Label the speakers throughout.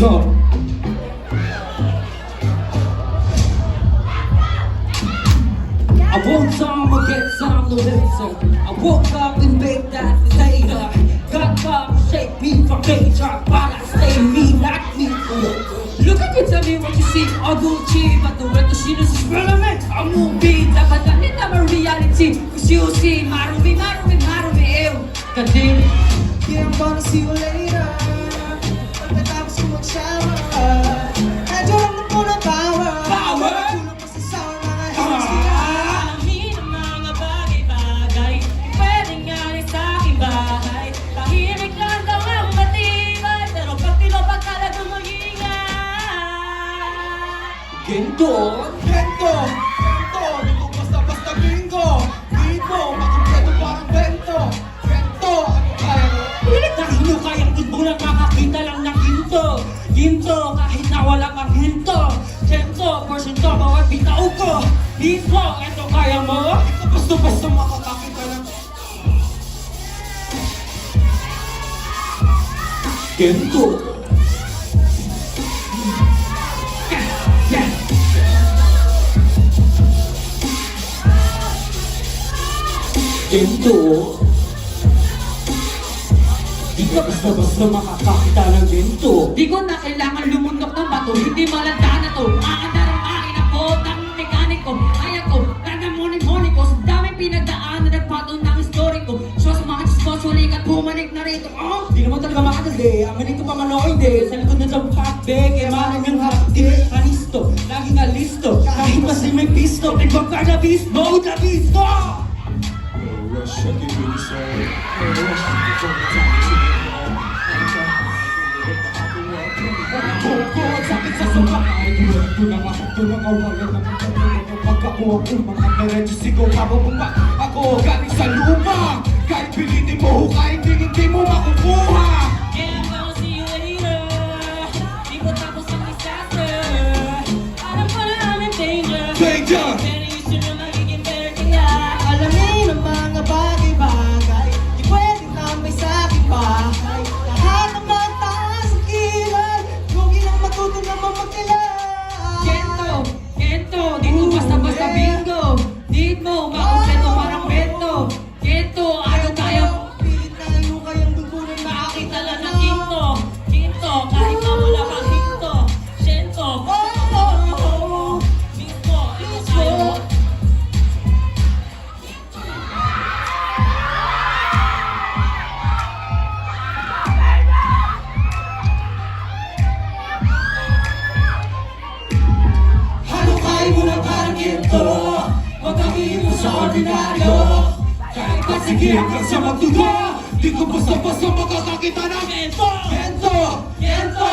Speaker 1: up? I want some, I get some, no later. I woke up and baked that later. Got up, shake me from nature, but I stay me, not me. Look at you, tell me what you see. All Gucci, but the way the shit is relevant. A movie, dapat na nita ma reality. Cause you see, marumi, ew. Kadiri.
Speaker 2: Yeah, I'm gonna see you later. Pagkatapos ko mag-shower, medyo lang na po na power.
Speaker 1: Power?
Speaker 2: Kulang pa sa sound, mga hilos nila.
Speaker 3: Alamin ang mga bagay-bagay pwedeng galing sa aking bahay. Tahimik lang daw ang matibay, pero pag tinopag talagang mag-ingay.
Speaker 1: Gento.
Speaker 2: Bento, di ko basta-basta bingo. Dito, makumpleto parang bento. Bento, ano kaya mo?
Speaker 1: Dahil nyo kayang ibulang makakita lang ng ginto. Ginto, kahit na wala pang hinto. Sento, porsyento, bawat bitaw ko. Dito, eto kaya mo?
Speaker 2: Basta-basta makakakita ng
Speaker 1: Gento. Gento. Di ka basta-basta makakakita ng gento.
Speaker 3: Di ko na kailangan lumundok ng bato, hindi malanda na to. Aandar ang akin ako, ng mekaniko. Kaya ko, nanamonik-monik ko. Sa daming pinagdaan na nagpato ng historiko. So sa mga Diyos ko, sulikat, bumalik na rito. Oh!
Speaker 1: Di naman talaga makakasali, ang ganito pa manoide. Sa likod ng pagpapbeg, emanan yung hapdi. Kanisto, laging alisto. Kahit mas may pisto, ibang ka na bisto, na bisto! Bukod sakit sa sumakay. Ito na nga, wala na pagkakuha ko mga meredyo sigaw kababumba. Ako galing sa lupa. Kahit pilitin mo hukay, hindi mo makukuha.
Speaker 3: Yeah, I'm gonna see you later. Di ko tapos ang disaster. Alam ko na I'm in danger.
Speaker 1: Danger!
Speaker 3: Pero you should know magiging better kaya.
Speaker 2: alamin ang mga bagay-bagay. Di pwedeng tambay sa aking bahay. Lahat ng mga taas ang kilay. Lugi lang matuto naman magkilay.
Speaker 3: Kento, Kento, dito basta-basta bingo. Dito, makumpleto parang bento. Kento, ano tayo?
Speaker 2: Pilit na yung kayang dugunan na aking
Speaker 3: Nakakita lang ng Kinto. Kinto, kahit na wala kang hinto. Shento, Minto, ito tayo.
Speaker 1: Halukay mo na parang ginto. Huwag kang iipo sa ordinaryo. Kahit pasige hanggang sa magdugo. Di ko basta-basta makakakita ng
Speaker 3: Kento,
Speaker 1: gento.
Speaker 3: Kento,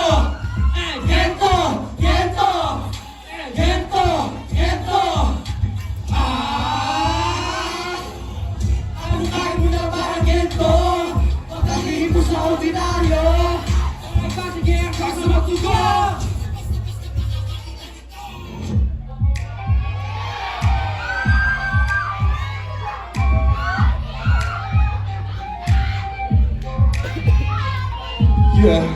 Speaker 1: Gento! Gento! Gento! Gento! Halukay mo na parang ginto. Huwag kang iipo sa ordinaryo. Kahit pasige hanggang sa magdugo. Yeah.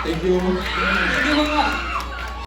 Speaker 1: Thank you.